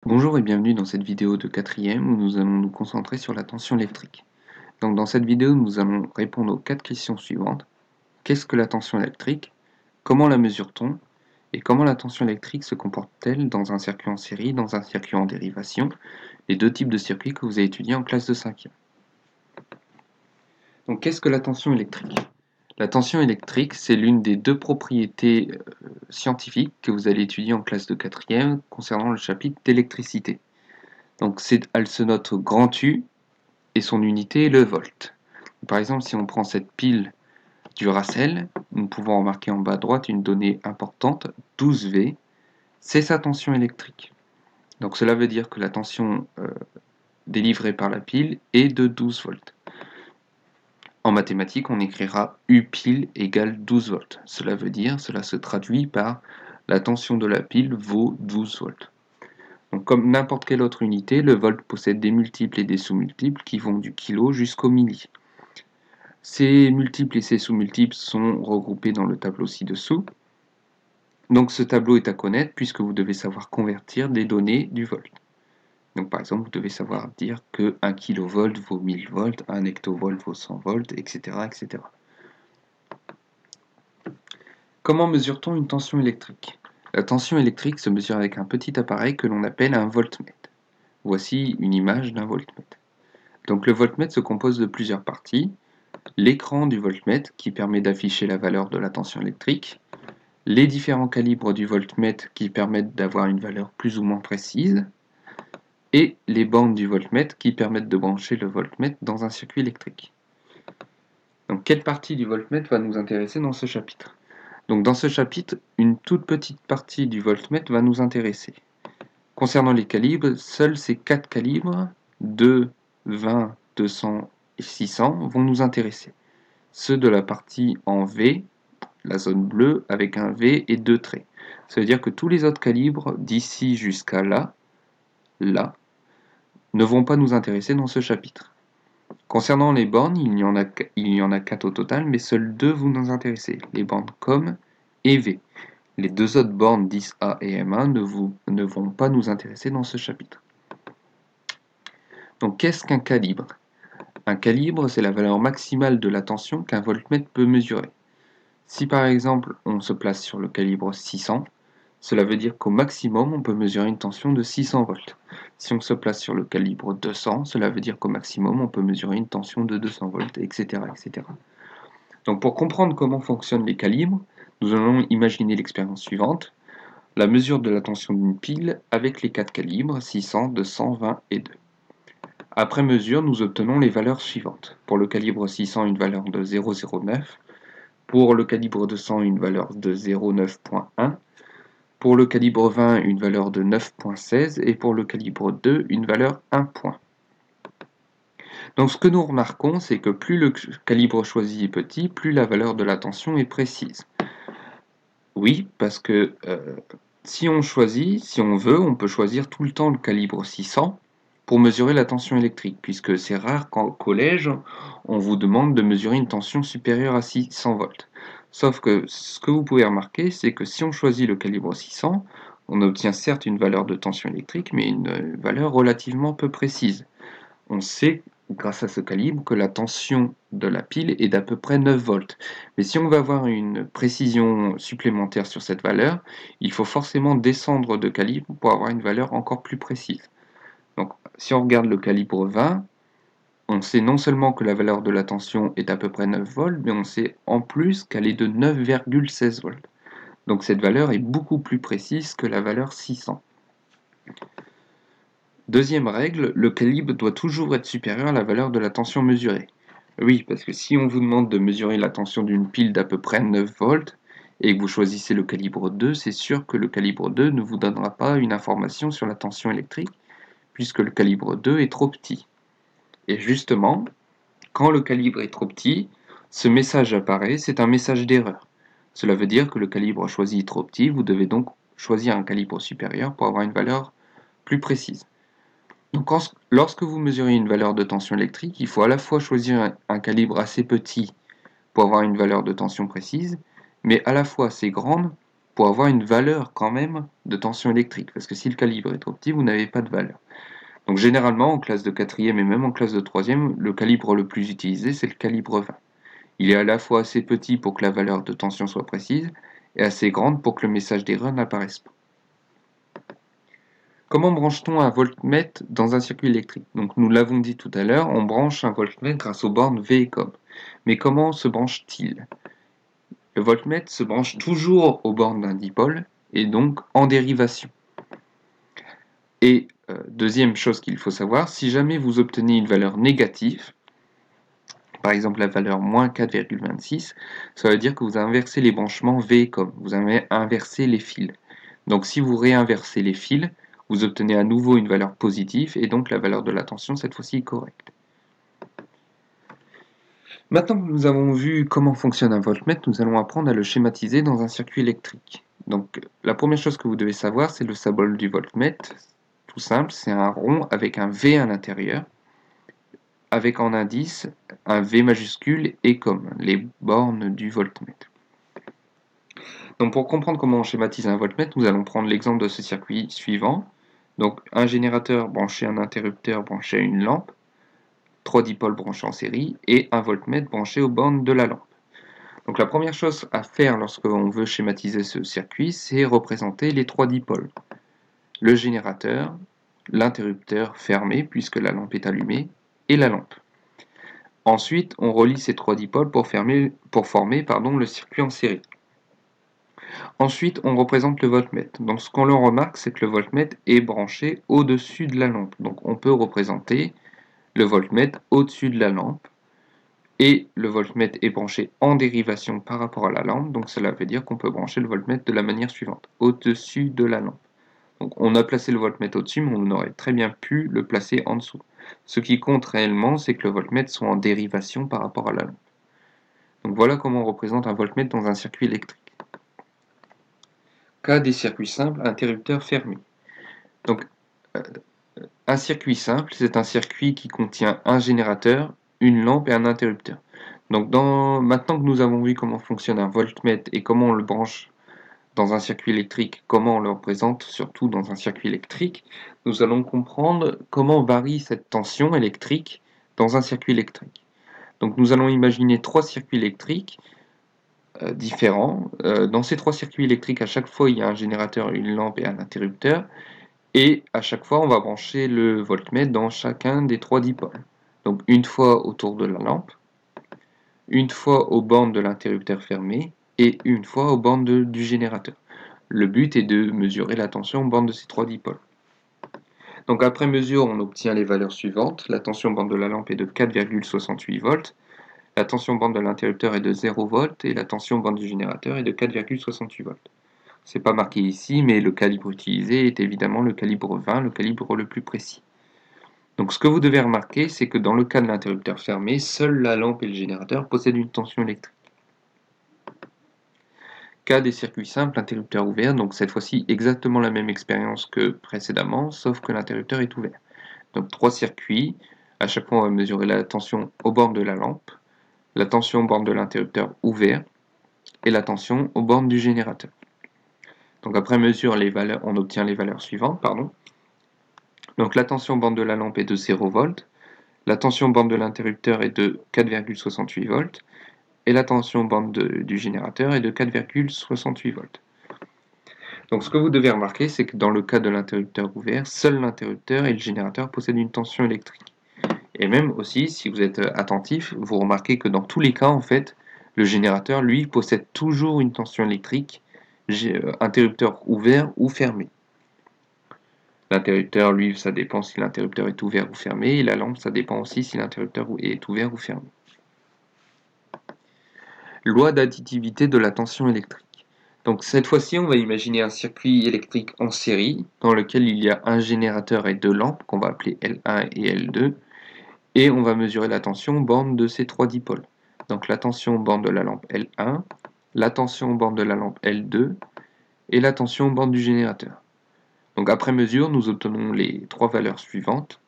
Bonjour et bienvenue dans cette vidéo de quatrième où nous allons nous concentrer sur la tension électrique. Donc dans cette vidéo, nous allons répondre aux 4 questions suivantes. Qu'est-ce que la tension électrique? Comment la mesure-t-on? Et comment la tension électrique se comporte-t-elle dans un circuit en série, dans un circuit en dérivation, les deux types de circuits que vous avez étudiés en classe de 5e. Donc qu'est-ce que la tension électrique? La tension électrique, c'est l'une des deux propriétés scientifiques que vous allez étudier en classe de 4e concernant le chapitre d'électricité. Donc elle se note grand U et son unité est le volt. Par exemple, si on prend cette pile Duracell, nous pouvons remarquer en bas à droite une donnée importante, 12V, c'est sa tension électrique. Donc cela veut dire que la tension délivrée par la pile est de 12 volts. En mathématiques, on écrira U pile égale 12 volts. Cela se traduit par la tension de la pile vaut 12 volts. Donc, comme n'importe quelle autre unité, le volt possède des multiples et des sous-multiples qui vont du kilo jusqu'au milli. Ces multiples et ces sous-multiples sont regroupés dans le tableau ci-dessous. Donc ce tableau est à connaître puisque vous devez savoir convertir des données du volt. Donc par exemple, vous devez savoir dire que 1 kV vaut 1000 volts, 1 hectovolt vaut 100 volts, etc., etc. Comment mesure-t-on une tension électrique? La tension électrique se mesure avec un petit appareil que l'on appelle un voltmètre. Voici une image d'un voltmètre. Donc le voltmètre se compose de plusieurs parties. L'écran du voltmètre qui permet d'afficher la valeur de la tension électrique, les différents calibres du voltmètre qui permettent d'avoir une valeur plus ou moins précise, et les bandes du voltmètre qui permettent de brancher le voltmètre dans un circuit électrique. Donc quelle partie du voltmètre va nous intéresser dans ce chapitre? Donc dans ce chapitre, une toute petite partie du voltmètre va nous intéresser. Concernant les calibres, seuls ces 4 calibres, 2, 20, 200 et 600, vont nous intéresser. Ceux de la partie en V, la zone bleue, avec un V et 2 traits. Ça veut dire que tous les autres calibres, d'ici jusqu'à là, ne vont pas nous intéresser dans ce chapitre. Concernant les bornes, il y en a 4 au total, mais seules 2 vont nous intéresser, les bornes COM et V. Les deux autres bornes 10A et M1 ne vont pas nous intéresser dans ce chapitre. Donc qu'est-ce qu'un calibre? Un calibre, c'est la valeur maximale de la tension qu'un voltmètre peut mesurer. Si par exemple on se place sur le calibre 600, cela veut dire qu'au maximum on peut mesurer une tension de 600 volts. Si on se place sur le calibre 200, cela veut dire qu'au maximum on peut mesurer une tension de 200 volts, etc., etc. Donc pour comprendre comment fonctionnent les calibres, nous allons imaginer l'expérience suivante, la mesure de la tension d'une pile avec les 4 calibres 600, 200, 20 et 2. Après mesure, nous obtenons les valeurs suivantes. Pour le calibre 600, une valeur de 0,09. Pour le calibre 200, une valeur de 0,9.1. Pour le calibre 20, une valeur de 9.16. Et pour le calibre 2, une valeur 1 point. Donc ce que nous remarquons, c'est que plus le calibre choisi est petit, plus la valeur de la tension est précise. Oui, parce que si on veut, on peut choisir tout le temps le calibre 600 pour mesurer la tension électrique, puisque c'est rare qu'au collège, on vous demande de mesurer une tension supérieure à 600 volts. Sauf que ce que vous pouvez remarquer, c'est que si on choisit le calibre 600, on obtient certes une valeur de tension électrique, mais une valeur relativement peu précise. On sait, grâce à ce calibre, que la tension de la pile est d'à peu près 9 volts. Mais si on veut avoir une précision supplémentaire sur cette valeur, il faut forcément descendre de calibre pour avoir une valeur encore plus précise. Donc, si on regarde le calibre 20, on sait non seulement que la valeur de la tension est à peu près 9 volts, mais on sait en plus qu'elle est de 9,16 volts. Donc cette valeur est beaucoup plus précise que la valeur 600. Deuxième règle, le calibre doit toujours être supérieur à la valeur de la tension mesurée. Oui, parce que si on vous demande de mesurer la tension d'une pile d'à peu près 9 volts, et que vous choisissez le calibre 2, c'est sûr que le calibre 2 ne vous donnera pas une information sur la tension électrique, puisque le calibre 2 est trop petit. Et justement, quand le calibre est trop petit, ce message apparaît, c'est un message d'erreur. Cela veut dire que le calibre choisi est trop petit, vous devez donc choisir un calibre supérieur pour avoir une valeur plus précise. Donc lorsque vous mesurez une valeur de tension électrique, il faut à la fois choisir un calibre assez petit pour avoir une valeur de tension précise, mais à la fois assez grande pour avoir une valeur quand même de tension électrique, parce que si le calibre est trop petit, vous n'avez pas de valeur. Donc généralement, en classe de 4e et même en classe de 3e, le calibre le plus utilisé, c'est le calibre 20. Il est à la fois assez petit pour que la valeur de tension soit précise, et assez grande pour que le message d'erreur n'apparaisse pas. Comment branche-t-on un voltmètre dans un circuit électrique? Donc nous l'avons dit tout à l'heure, on branche un voltmètre grâce aux bornes V et COM. Mais comment se branche-t-il? Le voltmètre se branche toujours aux bornes d'un dipôle, et donc en dérivation. Et deuxième chose qu'il faut savoir, si jamais vous obtenez une valeur négative, par exemple la valeur moins 4,26, ça veut dire que vous inversez les branchements V et COM, vous avez inversé les fils. Donc si vous réinversez les fils, vous obtenez à nouveau une valeur positive, et donc la valeur de la tension cette fois-ci est correcte. Maintenant que nous avons vu comment fonctionne un voltmètre, nous allons apprendre à le schématiser dans un circuit électrique. Donc la première chose que vous devez savoir, c'est le symbole du voltmètre. Tout simple, c'est un rond avec un V à l'intérieur, avec en indice un V majuscule et comme les bornes du voltmètre. Donc pour comprendre comment on schématise un voltmètre, nous allons prendre l'exemple de ce circuit suivant. Donc un générateur branché à un interrupteur branché à une lampe, 3 dipôles branchés en série et un voltmètre branché aux bornes de la lampe. Donc la première chose à faire lorsque l'on veut schématiser ce circuit, c'est représenter les 3 dipôles. Le générateur, l'interrupteur fermé puisque la lampe est allumée, et la lampe. Ensuite, on relie ces 3 dipôles pour former le circuit en série. Ensuite, on représente le voltmètre. Donc ce qu'on remarque, c'est que le voltmètre est branché au-dessus de la lampe. Donc on peut représenter le voltmètre au-dessus de la lampe. Et le voltmètre est branché en dérivation par rapport à la lampe. Donc cela veut dire qu'on peut brancher le voltmètre de la manière suivante. Au-dessus de la lampe. Donc on a placé le voltmètre au-dessus, mais on aurait très bien pu le placer en dessous. Ce qui compte réellement, c'est que le voltmètre soit en dérivation par rapport à la lampe. Donc voilà comment on représente un voltmètre dans un circuit électrique. Cas des circuits simples, interrupteur fermé. Donc un circuit simple, c'est un circuit qui contient un générateur, une lampe et un interrupteur. Donc maintenant que nous avons vu comment fonctionne un voltmètre et comment on le branche dans un circuit électrique, comment on le représente surtout dans un circuit électrique, nous allons comprendre comment varie cette tension électrique dans un circuit électrique. Donc nous allons imaginer 3 circuits électriques différents. Dans ces 3 circuits électriques, à chaque fois, il y a un générateur, une lampe et un interrupteur. Et à chaque fois, on va brancher le voltmètre dans chacun des 3 dipôles. Donc une fois autour de la lampe, une fois aux bornes de l'interrupteur fermé et une fois aux bornes du générateur. Le but est de mesurer la tension aux bornes de ces 3 dipôles. Donc après mesure, on obtient les valeurs suivantes. La tension bande de la lampe est de 4,68 volts. La tension bande de l'interrupteur est de 0 volts et la tension bande du générateur est de 4,68 volts. C'est pas marqué ici, mais le calibre utilisé est évidemment le calibre 20, le calibre le plus précis. Donc ce que vous devez remarquer, c'est que dans le cas de l'interrupteur fermé, seule la lampe et le générateur possèdent une tension électrique. Cas des circuits simples, interrupteur ouvert, donc cette fois-ci exactement la même expérience que précédemment, sauf que l'interrupteur est ouvert. Donc 3 circuits, à chaque fois on va mesurer la tension aux bornes de la lampe, la tension aux bornes de l'interrupteur ouvert et la tension aux bornes du générateur. Donc après mesure, on obtient les valeurs suivantes. Donc la tension bande de la lampe est de 0 volts, la tension bande de l'interrupteur est de 4,68 volts et la tension bande du générateur est de 4,68 volts. Donc ce que vous devez remarquer, c'est que dans le cas de l'interrupteur ouvert, seul l'interrupteur et le générateur possèdent une tension électrique. Et même aussi, si vous êtes attentif, vous remarquez que dans tous les cas, en fait, le générateur, lui, possède toujours une tension électrique, interrupteur ouvert ou fermé. L'interrupteur, lui, ça dépend si l'interrupteur est ouvert ou fermé, et la lampe, ça dépend aussi si l'interrupteur est ouvert ou fermé. Loi d'additivité de la tension électrique. Donc cette fois-ci, on va imaginer un circuit électrique en série, dans lequel il y a un générateur et 2 lampes, qu'on va appeler L1 et L2, et on va mesurer la tension borne de ces 3 dipôles. Donc la tension borne de la lampe L1, la tension borne de la lampe L2, et la tension borne du générateur. Donc après mesure, nous obtenons les 3 valeurs suivantes.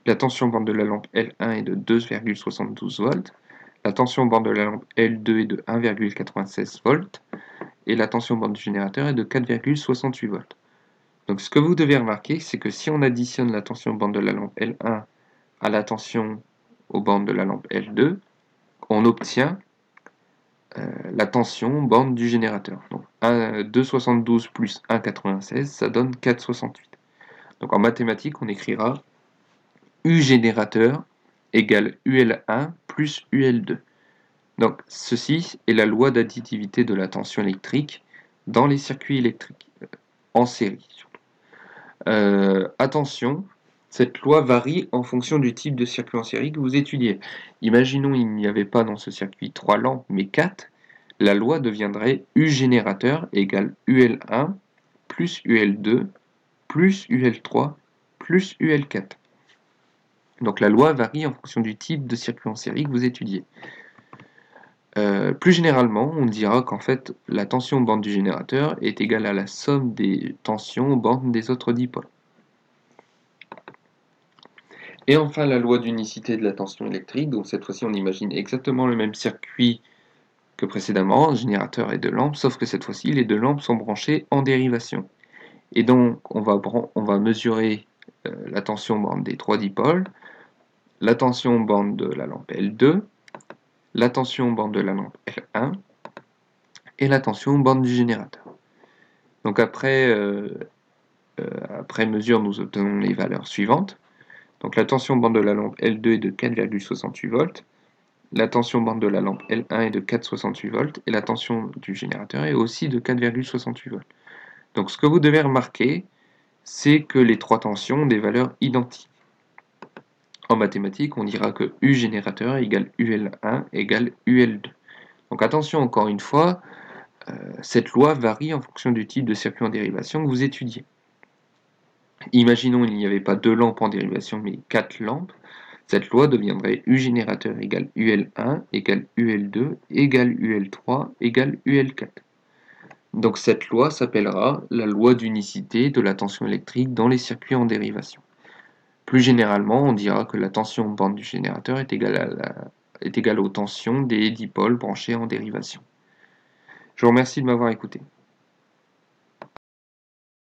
La tension borne de la lampe L1 est de 2,72 volts. La tension borne de la lampe L2 est de 1,96 volts. et la tension bande du générateur est de 4,68 volts. Donc ce que vous devez remarquer, c'est que si on additionne la tension bande de la lampe L1 à la tension aux bandes de la lampe L2, on obtient la tension bande du générateur. Donc 2,72 plus 1,96, ça donne 4,68. Donc en mathématiques, on écrira U générateur égale UL1 plus UL2. Donc ceci est la loi d'additivité de la tension électrique dans les circuits électriques, en série. Attention, cette loi varie en fonction du type de circuit en série que vous étudiez. Imaginons il n'y avait pas dans ce circuit 3 lampes mais 4, la loi deviendrait U générateur égale UL1 plus UL2 plus UL3 plus UL4. Donc la loi varie en fonction du type de circuit en série que vous étudiez. Plus généralement, on dira qu'en fait, la tension bande du générateur est égale à la somme des tensions bandes des autres dipôles. Et enfin, la loi d'unicité de la tension électrique, donc cette fois-ci on imagine exactement le même circuit que précédemment, générateur et deux lampes, sauf que cette fois-ci les deux lampes sont branchées en dérivation. Et donc on va mesurer la tension bande des trois dipôles, la tension bande de la lampe L2, la tension bande de la lampe L1 et la tension bande du générateur. Donc après mesure, nous obtenons les valeurs suivantes. Donc la tension bande de la lampe L2 est de 4,68 volts, la tension bande de la lampe L1 est de 4,68 volts et la tension du générateur est aussi de 4,68 volts. Donc ce que vous devez remarquer, c'est que les trois tensions ont des valeurs identiques. En mathématiques, on dira que U générateur égale UL1 égale UL2. Donc attention encore une fois, cette loi varie en fonction du type de circuit en dérivation que vous étudiez. Imaginons il n'y avait pas deux lampes en dérivation mais 4 lampes. Cette loi deviendrait U générateur égale UL1 égale UL2 égale UL3 égale UL4. Donc cette loi s'appellera la loi d'unicité de la tension électrique dans les circuits en dérivation. Plus généralement, on dira que la tension bande du générateur est égale aux tensions des dipôles branchés en dérivation. Je vous remercie de m'avoir écouté.